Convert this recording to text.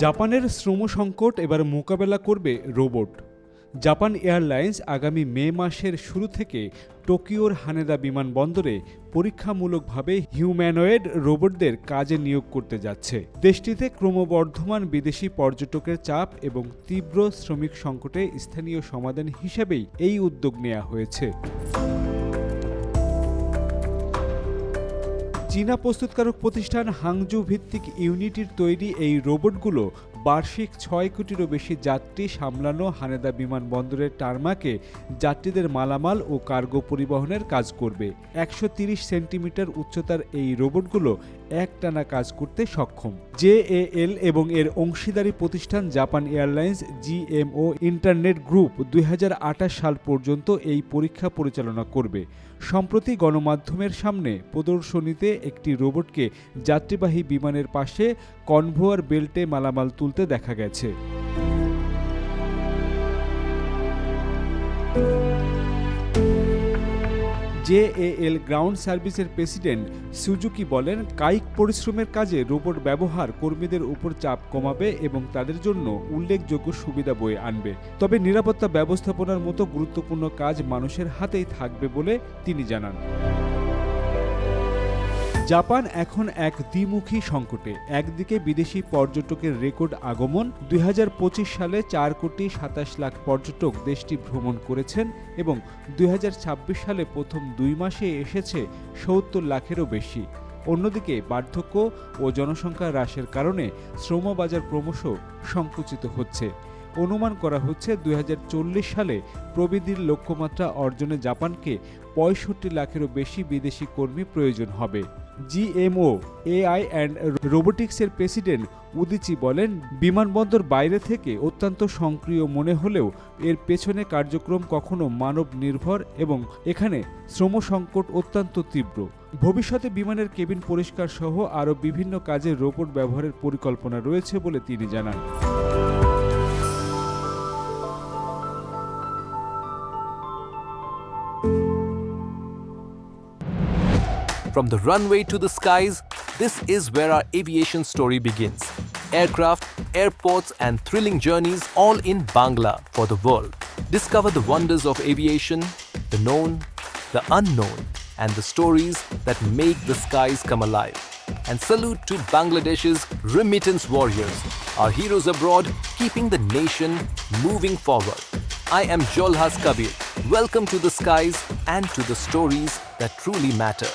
জাপানের শ্রম সংকট এবার মোকাবেলা করবে রোবট। জাপান এয়ারলাইন্স আগামী মে মাসের শুরু থেকে টোকিওর হানেদা বিমানবন্দরে পরীক্ষামূলকভাবে হিউম্যানয়েড রোবটদের কাজে নিয়োগ করতে যাচ্ছে। দেশটিতে ক্রমবর্ধমান বিদেশি পর্যটকের চাপ এবং তীব্র শ্রমিক সংকটে স্থানীয় সমাধান হিসেবেই এই উদ্যোগ নেওয়া হয়েছে। চীনা প্রস্তুতকারক প্রতিষ্ঠান হাংজু ভিত্তিক ইউনিটির তৈরি এই রোবটগুলো বার্ষিক ৬ কোটিরও বেশি যাত্রী সামলানো হানেদা বিমানবন্দরের টারমাকে যাত্রীদের মালামাল ও কার্গো পরিবহনের কাজ করবে। ১৩০ সেন্টিমিটার উচ্চতার এই রোবটগুলো একটানা কাজ করতে সক্ষম। জেএএল এবং এর অংশীদারি প্রতিষ্ঠান Japan airlines GMO internet group ২০২৮ সাল পর্যন্ত এই পরীক্ষা পরিচালনা করবে। সম্প্রতি গণমাধ্যমের সামনে প্রদর্শনীতে একটি রোবটকে যাত্রীবাহী বিমানের পাশে কনভোয়ার বেল্টে মালামাল তুলতে দেখা গেছে। জেএএল গ্রাউন্ড সার্ভিসের প্রেসিডেন্ট সুজুকি বলেন, কায়িক পরিশ্রমের কাজে রোবট ব্যবহার কর্মীদের উপর চাপ কমাবে এবং তাদের জন্য উল্লেখযোগ্য সুবিধা বয়ে আনবে। তবে নিরাপত্তা ব্যবস্থাপনার মতো গুরুত্বপূর্ণ কাজ মানুষের হাতেই থাকবে বলে তিনি জানান। জাপান এখন এক দ্বিমুখী সংকটে। একদিকে বিদেশি পর্যটকের রেকর্ড আগমন, ২০২৫ সালে ৪,২৭ লাখ পর্যটক দেশটি ভ্রমণ করেছেন এবং ২০২৬ সালে প্রথম ২ মাসে এসেছে ৭০ লাখেরও বেশি। অন্যদিকে বার্ধক্য ও জনসংখ্যা হ্রাসের কারণে শ্রমবাজার ক্রমশ সংকুচিত হচ্ছে। অনুমান করা হচ্ছে ২০৪০ সালে প্রবৃদ্ধির লক্ষ্যমাত্রা অর্জনে জাপানকে ৬৫ লাখেরও বেশি বিদেশি কর্মী প্রয়োজন হবে। জিএমও এআই অ্যান্ড রোবোটিক্সের প্রেসিডেন্ট উদিচি বলেন, বিমানবন্দর বাইরে থেকে অত্যন্ত সক্রিয় মনে হলেও এর পেছনে কার্যক্রম কখনো মানব নির্ভর এবং এখানে শ্রম সংকট অত্যন্ত তীব্র। ভবিষ্যতে বিমানের কেবিন পরিষ্কার সহ আরও বিভিন্ন কাজে রোবট ব্যবহারের পরিকল্পনা রয়েছে বলে তিনি জানান। From the runway to the skies, this is where our aviation story begins. Aircraft, airports, and thrilling journeys all in Bangla for the world. Discover the wonders of aviation, the known, the unknown, and the stories that make the skies come alive. And salute to Bangladesh's remittance warriors, our heroes abroad keeping the nation moving forward. I am Jolhas Kabir. Welcome to the skies and to the stories that truly matter.